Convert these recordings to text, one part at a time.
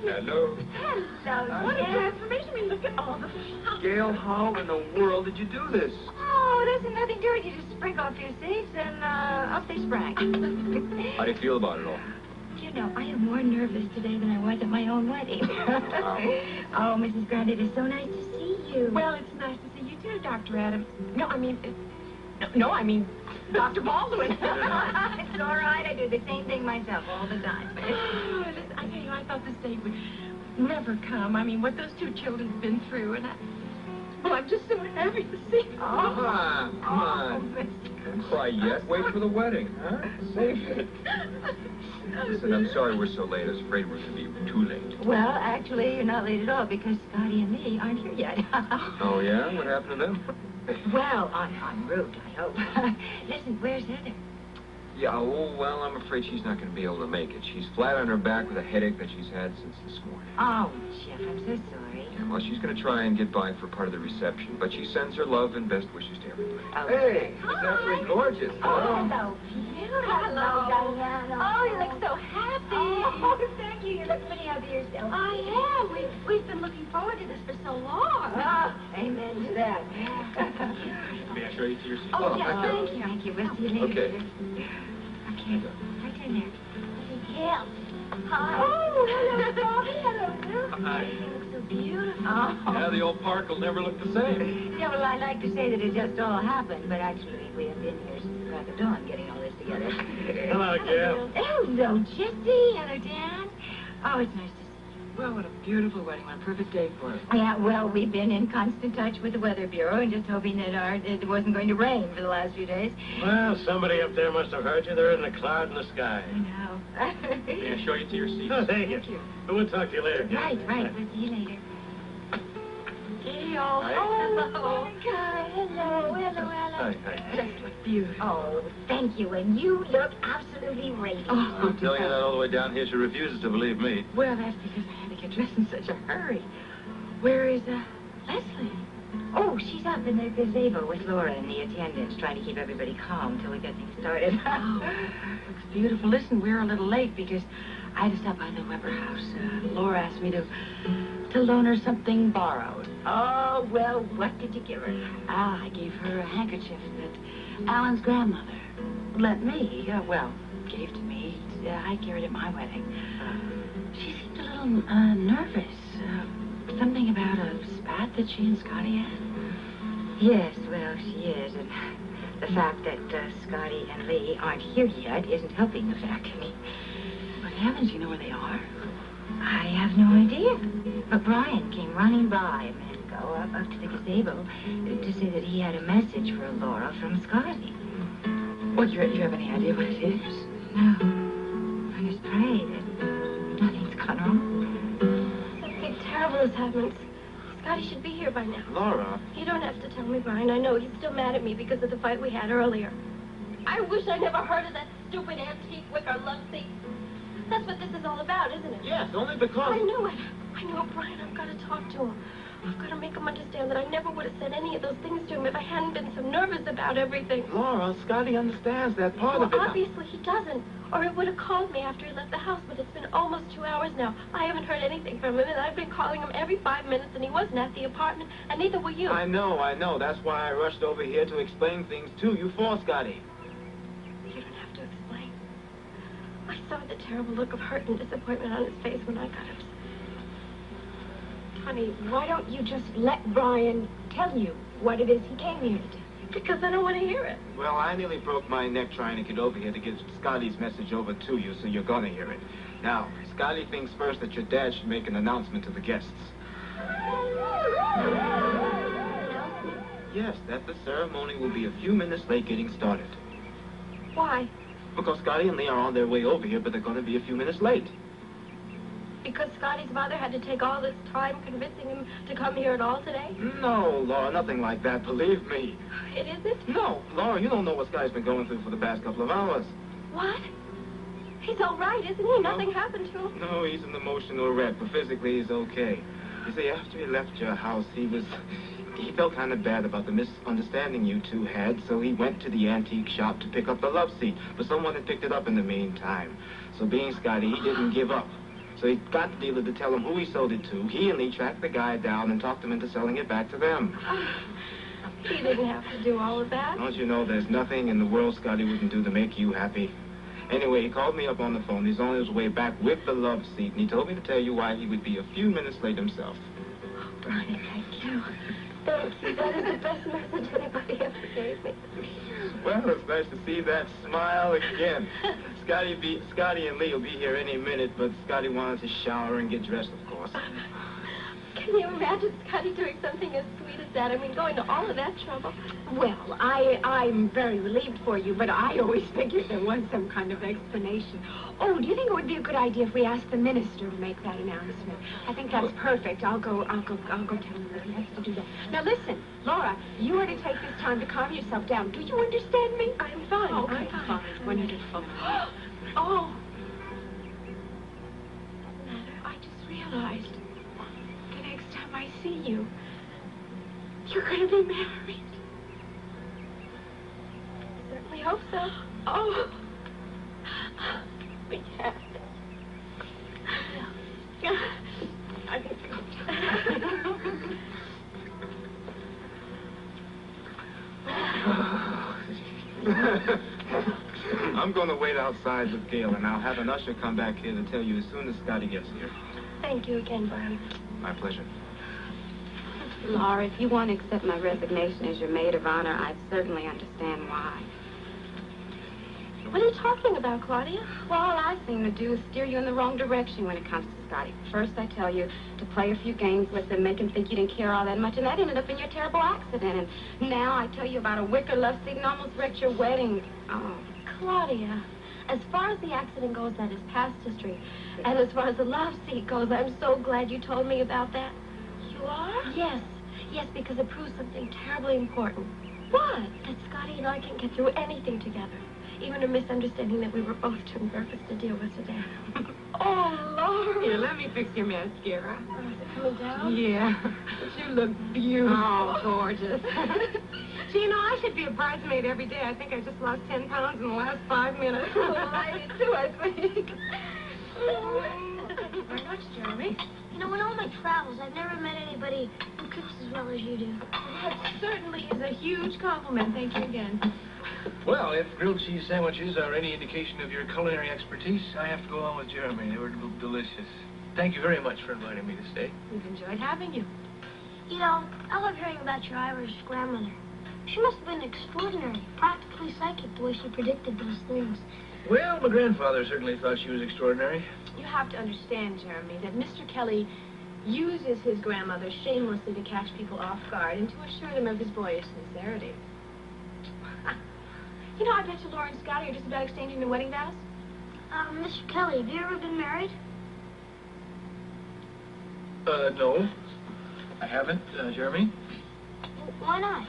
Hello. Hello, what a transformation. I mean, look at all the flowers. Gail, how in the world did you do this? Oh, there's nothing to it. You just sprinkle a few seeds and up they sprang. How do you feel about it all? You know, I am more nervous today than I was at my own wedding. Oh, Mrs. Grant, it is so nice to see you. Well, it's nice to see you too, Dr. Adams. No, I mean, I mean, Dr. Baldwin. It's all right. I do the same thing myself all the time. Oh, listen, I tell you, I thought this day would never come. I mean, what those two children have been through, and I'm just so happy to see them. Come on. Don't cry yet. Wait for the wedding, huh? Save it. Listen, I'm sorry we're so late. I was afraid we were going to be too late. Well, actually, you're not late at all because Scotty and me aren't here yet. Oh, yeah? What happened to them? Well, en route, I hope. Listen, where's Heather? Yeah, oh, well, I'm afraid she's not going to be able to make it. She's flat on her back with a headache that she's had since this morning. Oh, Jeff, I'm so sorry. Yeah, well, she's going to try and get by for part of the reception, but she sends her love and best wishes to everybody. Oh, hey, it's absolutely gorgeous. Oh, hello, beautiful. Hello, Diana. Oh, you look so happy. Oh, thank you. You look pretty happy yourself. I am. We've been looking forward to this for so long. Ah, amen to that. May I show you to your seat? Oh, yeah, thank you. Thank you. We'll see you later. Okay. Okay. Right in there. Yeah. Hi. Oh, hello, Bobby. Hello, Bill. Hi. You look so beautiful. Yeah, the old park will never look the same. Yeah, well, I like to say that it just all happened, but actually we have been here since the crack of dawn getting all this together. Hello, Gail. Hello, Jesse. Hello, Dan. Oh, it's nice to see you. Well, what a beautiful wedding. What a perfect day for it. Yeah, well, we've been in constant touch with the Weather Bureau and just hoping that it wasn't going to rain for the last few days. Well, somebody up there must have heard you. They're in the cloud in the sky. I know. May I show you to your seat? Oh, thank you. Thank you. We'll talk to you later. Right. We'll see you later. Gail. Hi. Oh, Hello. Hi. Just look beautiful. Oh, thank you. And you look absolutely radiant. Oh, I'm telling you that all the way down here. She refuses to believe me. well, that's because I had to get dressed in such a hurry. Where is, Leslie? Oh, she's up in the gazebo with Laura and the attendants, trying to keep everybody calm till we get things started. Oh, looks beautiful. Listen, we're a little late because I had to stop by the Weber house. Laura asked me to loan her something borrowed. Oh, well, what did you give her? I gave her a handkerchief that Alan's grandmother lent me. Gave to me. I carried at my wedding. She seemed a little nervous. Something about a spat that she and Scotty had. Yes, well, she is. And the fact that Scotty and Lee aren't here yet isn't helping the fact. I mean, Good heavens, you know where they are? I have no idea. But Brian came running by a minute ago up to the gazebo to say that he had a message for Laura from Scotty. Well, you have any idea what it is? No. I just pray that nothing's gone wrong. Something terrible has happened. Scotty should be here by now. Laura. You don't have to tell me, Brian. I know he's still mad at me because of the fight we had earlier. I wish I never heard of that stupid antique wicker love seat. That's what this is all about, isn't it? Yes, only because... I know it. I know, Brian. I've got to talk to him. I've got to make him understand that I never would have said any of those things to him if I hadn't been so nervous about everything. Laura, Scotty understands that part of Well, it. obviously he doesn't. Or he would have called me after he left the house, but it's been almost 2 hours now. I haven't heard anything from him, and I've been calling him every 5 minutes, and he wasn't at the apartment, and neither were you. I know. That's why I rushed over here to explain things to you for Scotty. You don't have to explain. I saw the terrible look of hurt and disappointment on his face when I got upset. Honey, why don't you just let Brian tell you what it is he came here to do? Because I don't want to hear it. Well, I nearly broke my neck trying to get over here to get Scotty's message over to you, so you're gonna hear it. Now, Scotty thinks first that your dad should make an announcement to the guests. Yes, that the ceremony will be a few minutes late getting started. Why? Because Scotty and Lee are on their way over here, but they're gonna be a few minutes late. Because Scotty's mother had to take all this time convincing him to come here at all today? No, Laura, nothing like that, believe me. It isn't? No, Laura, you don't know what Scotty's been going through for the past couple of hours. What? He's all right, isn't he? Nothing happened to him. No, he's an emotional wreck, but physically he's okay. You see, after he left your house, he felt kind of bad about the misunderstanding you two had, so he went to the antique shop to pick up the love seat, but someone had picked it up in the meantime. So being Scotty, he didn't give up. So he got the dealer to tell him who he sold it to. He and Lee tracked the guy down and talked him into selling it back to them. He didn't have to do all of that. Don't you know there's nothing in the world Scotty wouldn't do to make you happy? Anyway, he called me up on the phone. He's on his way back with the love seat, and he told me to tell you why he would be a few minutes late himself. Brian, thank you. Thank you. That is the best message anybody ever gave me. Well, it's nice to see that smile again. Scotty and Lee will be here any minute, but Scotty wanted to shower and get dressed, of course. Can you imagine Scotty doing something as sweet as that? I mean, going to all of that trouble. Well, I'm very relieved for you, but I always figured there was some kind of explanation. Oh, do you think it would be a good idea if we asked the minister to make that announcement? I think that's perfect. I'll go tell him that he has to do that. Now listen, Laura, you are to take this time to calm yourself down. Do you understand me? I'm fine. Oh, I'm fine. Wonderful. Oh. I just realized the next time I see you, you're going to be married. Certainly hope so. Oh. We can't. I think I'm going to wait outside with Gail, and I'll have an usher come back here to tell you as soon as Scotty gets here. Thank you again, Brian. My pleasure. Laura, if you want to accept my resignation as your maid of honor, I certainly understand why. What are you talking about, Claudia? Well, all I seem to do is steer you in the wrong direction when it comes to Scotty. First, I tell you to play a few games with him, make him think you didn't care all that much, and that ended up in your terrible accident. And now I tell you about a wicker love seat and almost wrecked your wedding. Oh. Claudia, as far as the accident goes, that is past history. And as far as the love seat goes, I'm so glad you told me about that. You are? Yes. Yes, because it proves something terribly important. What? That Scotty and I can't get through anything together. Even a misunderstanding that we were both too nervous to deal with today. Oh, Laura. Here, let me fix your mascara. Oh, is it coming down? Yeah. You look beautiful. Oh, gorgeous. See, you know, I should be a bridesmaid every day. I think I just lost 10 pounds in the last 5 minutes. Well, I did too, I think. Thank you very much, Jeremy. You know, in all my travels, I've never met anybody who cooks as well as you do. That certainly is a huge compliment. Thank you again. Well, if grilled cheese sandwiches are any indication of your culinary expertise, I have to go on with Jeremy. They were delicious. Thank you very much for inviting me to stay. We've enjoyed having you. You know, I love hearing about your Irish grandmother. She must have been extraordinary, practically psychic, the way she predicted those things. Well, my grandfather certainly thought she was extraordinary. You have to understand, Jeremy, that Mr. Kelly uses his grandmother shamelessly to catch people off guard and to assure them of his boyish sincerity. You know, I bet you Laura and Scotty are just about exchanging their wedding vows. Mr. Kelly, have you ever been married? No. I haven't, Jeremy. Why not?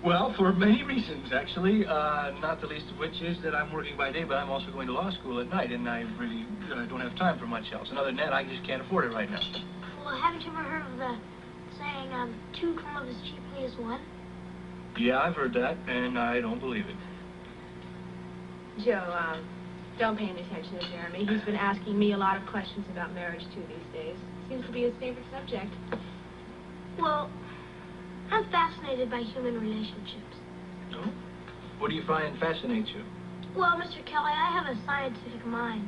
Well, for many reasons, actually. Not the least of which is that I'm working by day, but I'm also going to law school at night, and I really don't have time for much else. And other than that, I just can't afford it right now. Well, haven't you ever heard of the saying, two come up as cheaply as one? Yeah, I've heard that, and I don't believe it. Joe, don't pay any attention to Jeremy. He's been asking me a lot of questions about marriage, too, these days. Seems to be his favorite subject. Well, I'm fascinated by human relationships. Oh? What do you find fascinates you? Well, Mr. Kelly, I have a scientific mind.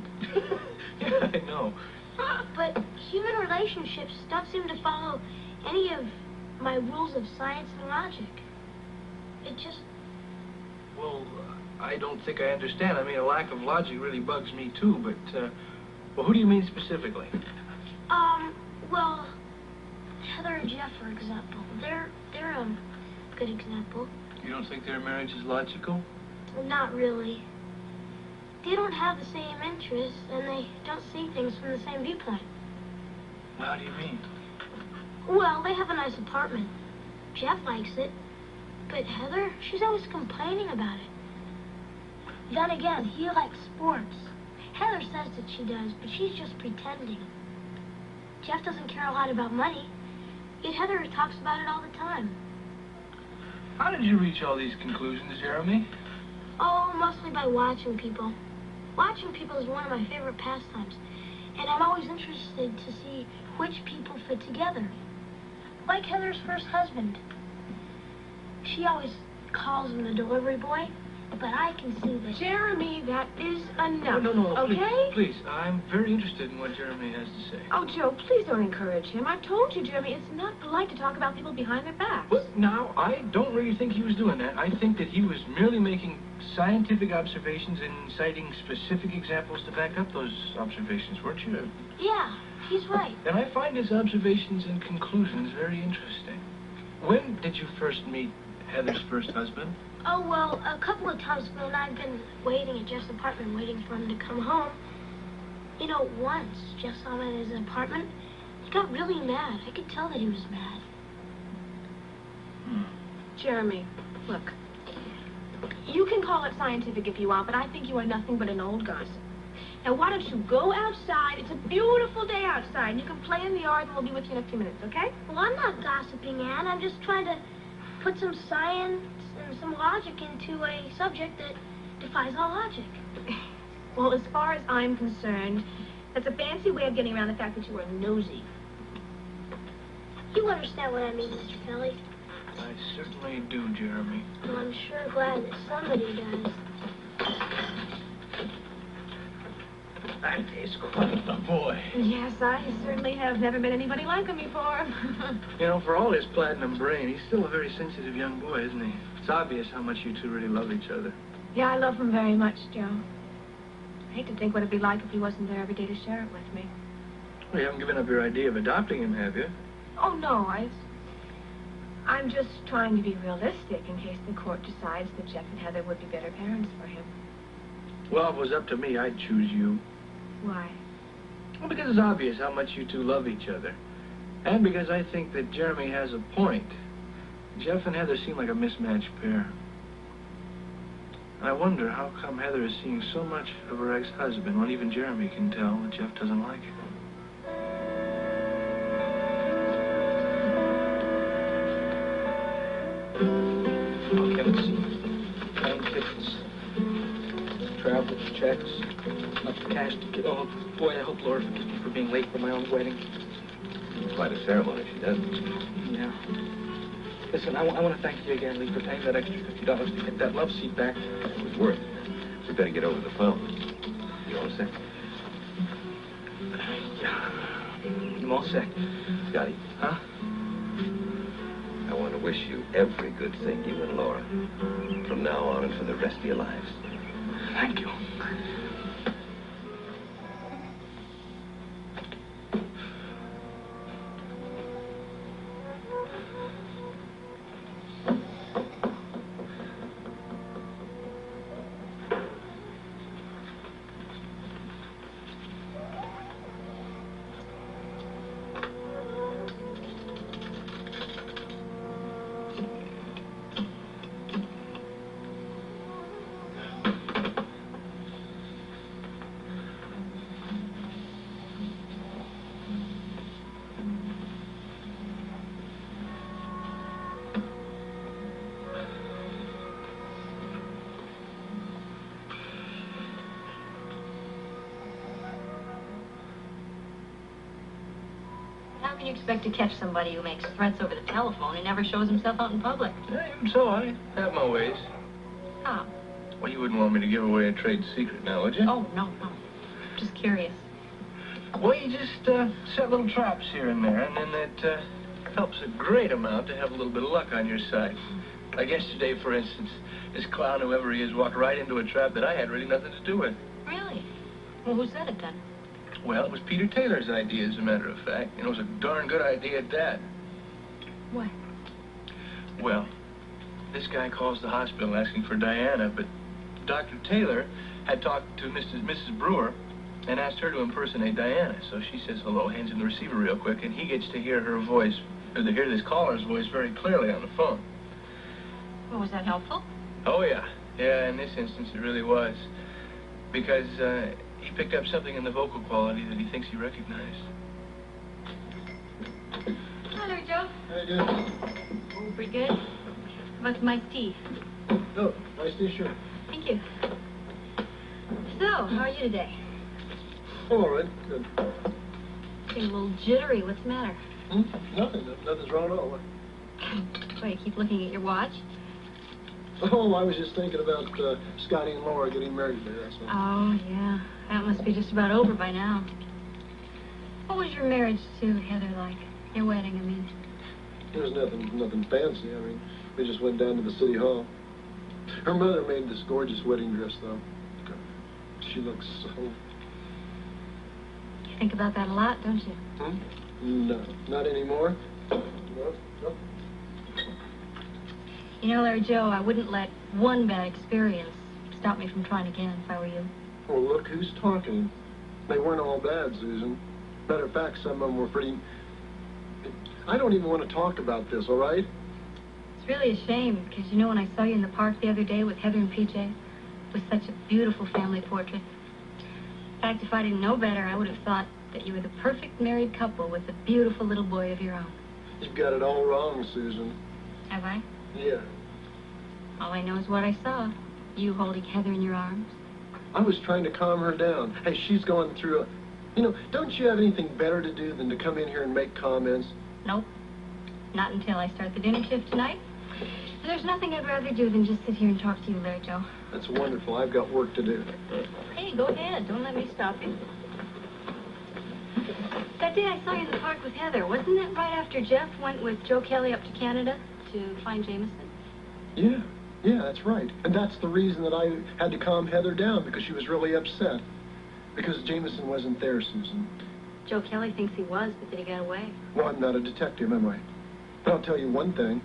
Yeah, I know. But human relationships don't seem to follow any of my rules of science and logic. It just... Well, I don't think I understand. I mean, a lack of logic really bugs me, too, but, well, who do you mean specifically? Well, Heather and Jeff, for example. They're a good example. You don't think their marriage is logical? Not really. They don't have the same interests, and they don't see things from the same viewpoint. How do you mean? Well, they have a nice apartment. Jeff likes it. But Heather, she's always complaining about it. Then again, he likes sports. Heather says that she does, but she's just pretending. Jeff doesn't care a lot about money, yet Heather talks about it all the time. How did you reach all these conclusions, Jeremy? Oh, mostly by watching people. Watching people is one of my favorite pastimes. And I'm always interested to see which people fit together. Like Heather's first husband. She always calls him the delivery boy, but I can see that... Jeremy, that is enough. No, okay? please. I'm very interested in what Jeremy has to say. Oh, Joe, please don't encourage him. I've told you, Jeremy, it's not polite to talk about people behind their backs. But now, I don't really think he was doing that. I think that he was merely making scientific observations and citing specific examples to back up those observations, weren't you? Yeah, he's right. And I find his observations and conclusions very interesting. When did you first meet Heather's first husband? Oh, well, a couple of times when I've been waiting at Jeff's apartment, waiting for him to come home. You know, once Jeff saw me at his apartment, he got really mad. I could tell that he was mad. Jeremy, look. You can call it scientific if you want, but I think you are nothing but an old gossip. Now, why don't you go outside? It's a beautiful day outside. You can play in the yard, and we'll be with you in a few minutes, okay? Well, I'm not gossiping, Anne. I'm just trying to put some science and some logic into a subject that defies all logic. Well, as far as I'm concerned, that's a fancy way of getting around the fact that you are nosy. You understand what I mean, Mr. Kelly? I certainly do, Jeremy. Well, I'm sure glad that somebody does. That is quite a boy. Yes, I certainly have never met anybody like him before. You know, for all his platinum brain, he's still a very sensitive young boy, isn't he? It's obvious how much you two really love each other. Yeah, I love him very much, Joe. I hate to think what it'd be like if he wasn't there every day to share it with me. Well, you haven't given up your idea of adopting him, have you? Oh, no, I'm just trying to be realistic in case the court decides that Jeff and Heather would be better parents for him. Well, if it was up to me, I'd choose you. Why? Well, because it's obvious how much you two love each other. And because I think that Jeremy has a point. Jeff and Heather seem like a mismatched pair. I wonder how come Heather is seeing so much of her ex-husband when even Jeremy can tell that Jeff doesn't like her. Okay, let's see. Plane tickets, travel, checks, enough cash to get... Oh, boy, I hope Laura forgives me for being late for my own wedding. Quite a ceremony, she does. Yeah. Listen, I want to thank you again, Lee, for paying that extra $50 to get that love seat back. It was worth it. We better get over the phone. You all set? Yeah. I'm all set. Scotty. Huh? I want to wish you every good thing, you and Laura, from now on and for the rest of your lives. Thank you. How can you expect to catch somebody who makes threats over the telephone and never shows himself out in public? Even so, I have my ways. How? Well, you wouldn't want me to give away a trade secret now, would you? Oh, no. Just curious. Well, you just set little traps here and there, and then that helps a great amount to have a little bit of luck on your side. Like yesterday, for instance, this clown, whoever he is, walked right into a trap that I had really nothing to do with. Really? Well, who said it then? Well, it was Peter Taylor's idea, as a matter of fact. You know, it was a darn good idea at that. What? Well, this guy calls the hospital asking for Diana, but Dr. Taylor had talked to Mrs. Brewer and asked her to impersonate Diana. So she says hello, hands in the receiver real quick, and he gets to hear her voice, or to hear this caller's voice very clearly on the phone. Well, was that helpful? Oh, yeah. Yeah, in this instance, it really was. Because, he picked up something in the vocal quality that he thinks he recognized. Hi there, Joe. How you doing? Oh, pretty good. What's my tea? Oh, nice tea, sure. Thank you. So, how are you today? Oh, all right, good. You're a little jittery. What's the matter? Nothing. Nothing's wrong at all. Why, you keep looking at your watch? Oh, I was just thinking about Scotty and Laura getting married today, that's all. Oh, yeah. That must be just about over by now. What was your marriage to Heather like? Your wedding, I mean. There was nothing fancy. I mean, we just went down to the city hall. Her mother made this gorgeous wedding dress, though. She looks so... You think about that a lot, don't you? No, not anymore. No. You know, Larry Joe, I wouldn't let one bad experience stop me from trying again if I were you. Well, look who's talking. They weren't all bad, Susan. Matter of fact, some of them were pretty... I don't even want to talk about this, all right? It's really a shame, because you know when I saw you in the park the other day with Heather and PJ, it was such a beautiful family portrait. In fact, if I didn't know better, I would have thought that you were the perfect married couple with a beautiful little boy of your own. You've got it all wrong, Susan. Have I? Yeah. All I know is what I saw. You holding Heather in your arms. I was trying to calm her down. Hey, she's going through a... You know, don't you have anything better to do than to come in here and make comments? Nope. Not until I start the dinner shift tonight. And there's nothing I'd rather do than just sit here and talk to you, Larry Joe. That's wonderful. I've got work to do. Hey, go ahead. Don't let me stop you. That day I saw you in the park with Heather, wasn't that right after Jeff went with Joe Kelly up to Canada to find Jameson? Yeah, that's right. And that's the reason that I had to calm Heather down, because she was really upset. Because Jameson wasn't there, Susan. Joe Kelly thinks he was, but that he got away. Well, I'm not a detective, am I? But I'll tell you one thing.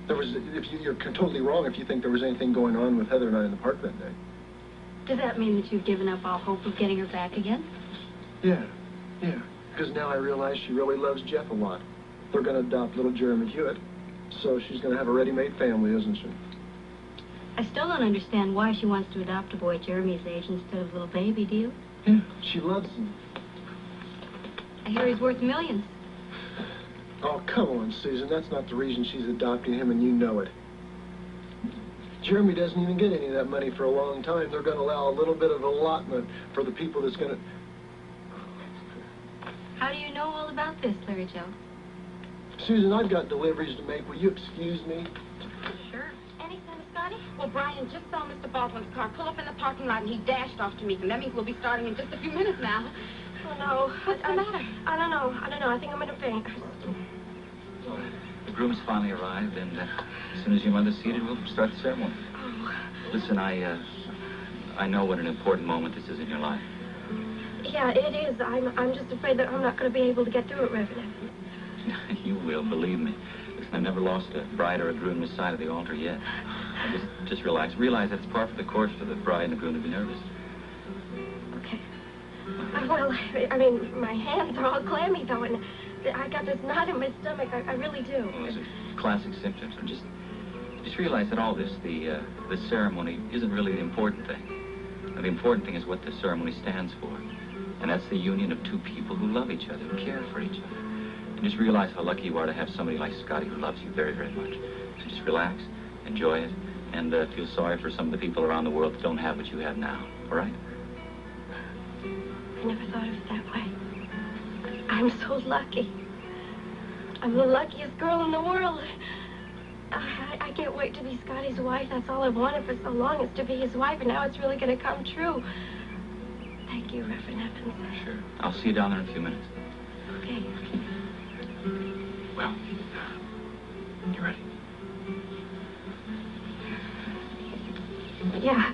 You're totally wrong if you think there was anything going on with Heather and I in the park that day. Does that mean that you've given up all hope of getting her back again? Yeah. Because now I realize she really loves Jeff a lot. They're going to adopt little Jeremy Hewitt. So she's going to have a ready-made family, isn't she? I still don't understand why she wants to adopt a boy Jeremy's age instead of little baby, do you? Yeah, she loves him. I hear he's worth millions. Oh, come on, Susan. That's not the reason she's adopting him, and you know it. Jeremy doesn't even get any of that money for a long time. They're going to allow a little bit of allotment for the people that's going to... How do you know all about this, Larry Joe? Susan, I've got deliveries to make. Will you excuse me? Sure. Anything, Scotty? Well, Brian just saw Mr. Baldwin's car pull up in the parking lot, and he dashed off to meet him. That means we'll be starting in just a few minutes now. Oh, no. What's the matter? I don't know. I think I'm going to faint. The groom's finally arrived, and as soon as your mother's seated, we'll start the ceremony. Oh. Listen, I know what an important moment this is in your life. Yeah, it is. I'm just afraid that I'm not going to be able to get through it, Reverend. You will, believe me. Listen, I've never lost a bride or a groom this side of the altar yet. Just relax. Realize that it's par for the course for the bride and the groom to be nervous. Okay. Well, I mean, my hands are all clammy, though, and I got this knot in my stomach. I really do. Well, those are classic symptoms. And just realize that all this, the ceremony, isn't really the important thing. And the important thing is what the ceremony stands for. And that's the union of two people who love each other, who care for each other. And just realize how lucky you are to have somebody like Scotty who loves you very, very much. So just relax, enjoy it, and feel sorry for some of the people around the world that don't have what you have now. All right? I never thought of it that way. I'm so lucky. I'm the luckiest girl in the world. I can't wait to be Scotty's wife. That's all I've wanted for so long, is to be his wife, and now it's really going to come true. Thank you, Reverend Evans. Sure. I'll see you down there in a few minutes. Okay. Well, you ready? Yeah.